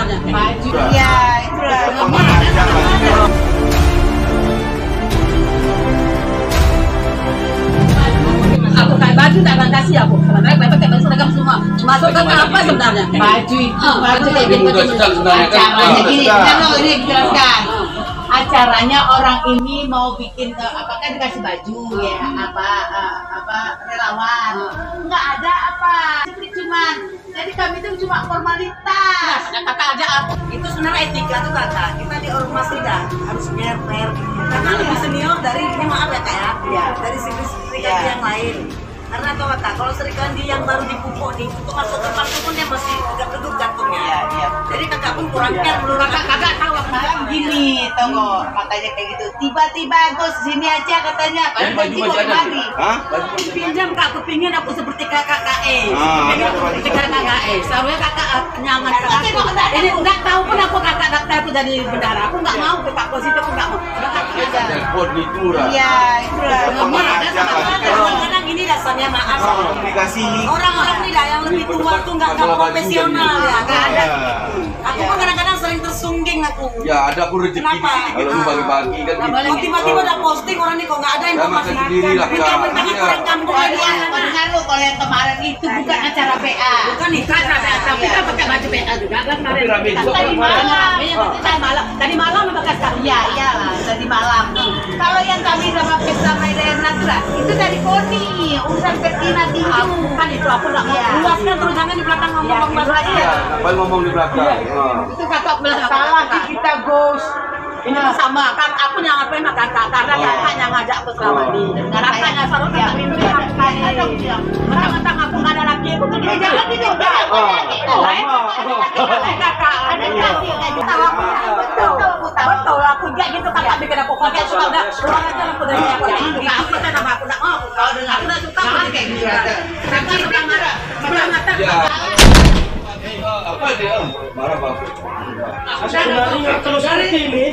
sebenarnya. Baju. Iya, itulah. Aku kayak baju tak akan kasih aku. Karena pakai baju seragam semua. Masukkan ke apa sebenarnya? Baju itu, baju kayak Ini mudah sedang sebenarnya kan. acaranya gini, ini jelaskan. Acaranya orang ini mau bikin apakah dikasih baju ya, apa relawan. Enggak ada apa. Seperti cuman jadi kami itu cuma formalitas. Kata aja aku. Itu sebenarnya etika tuh kakak. Kita di ormas tidak harus fair. Karena lebih senior dari ini maaf ya kak ya. Iya. Dari Sri Kandi yang lain. Karena tau kata kalau Sri Kandi yang baru dipupuk nih untuk masuk ke partai pun dia masih agak duduk jantungnya. Iya. Jadi kakak pun kurang care menurut kakak tahu apa Malam gini, tunggu, makanya kayak gitu. Tiba-tiba Gus sini aja katanya. Dan baju masih ada. Hah? Baju masih ada. pinjam kak, aku pingin aku seperti kakak KE. Ada Seperti kakak KE. Seharusnya kakak nyaman ke aku. Ini nggak tahu pun aku kakak daftar aku jadi bendara. Aku nggak mau ke Pak Kos itu, aku nggak mau. Dan konditura. Iya, itulah. Kadang-kadang ini dasarnya maaf. Dikasih. Orang-orang ini lah yang lebih tua tuh nggak profesional ya, nggak ada. Aku kan kadang-kadang sering tersungging aku. Ya ada pun rezeki Kenapa? kalau lu bagi-bagi kan gitu. Oh, tiba-tiba udah posting orang ini kok nggak ada Ya, informasi. makan sendiri lah, Kak. Mentang-mentang Iya. orang kampung Oh, aja. iya, dengar lu kalau yang kemarin itu bukan acara PA. Bukan nih, Kan ada, tapi kan pakai baju PA juga kan kemarin. Tapi rame juga Tadi kemarin. malam. Tadi malam pakai sekarang. Iya, iyalah, tadi malam. Kalau yang kami sama Pesta Medan Natura itu dari Koni, urusan Petina Aku kan itu aku nggak mau Iya. luaskan terus jangan di belakang ngomong bahasa. Ya, ngapain ngomong di belakang? Itu kakak bilang salah kita Gus. ini sama kan aku yang ngapain makan kakak karena kakak yang ngajak aku selama ini. Kakaknya selalu kakak minum mentang-mentang aku nggak ada laki aku tuh jangan gitu. Lain kakak ada laki tahu aku betul aku nggak gitu kakak bikin aku pakai suka udah keluar aja aku dari aku aku kan sama aku nggak mau kalau dengan aku nggak suka aku kayak gitu. Tapi sebelah mata Ya. Apa dia? Marah Pak. Sebenarnya terus seperti ini.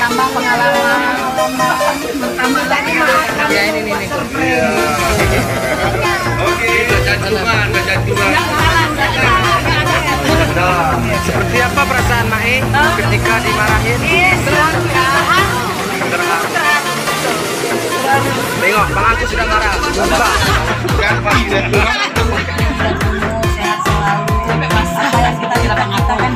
Tambah pengalaman, tambah lagi makan. Ya ini nih. Oke, kecantiman. Seperti apa perasaan Mae ketika dimarahin? Tengok, Bang Agus sudah marah. Sumpah. Kan pasti dan sehat selalu sampai pas kita di lapang atas kan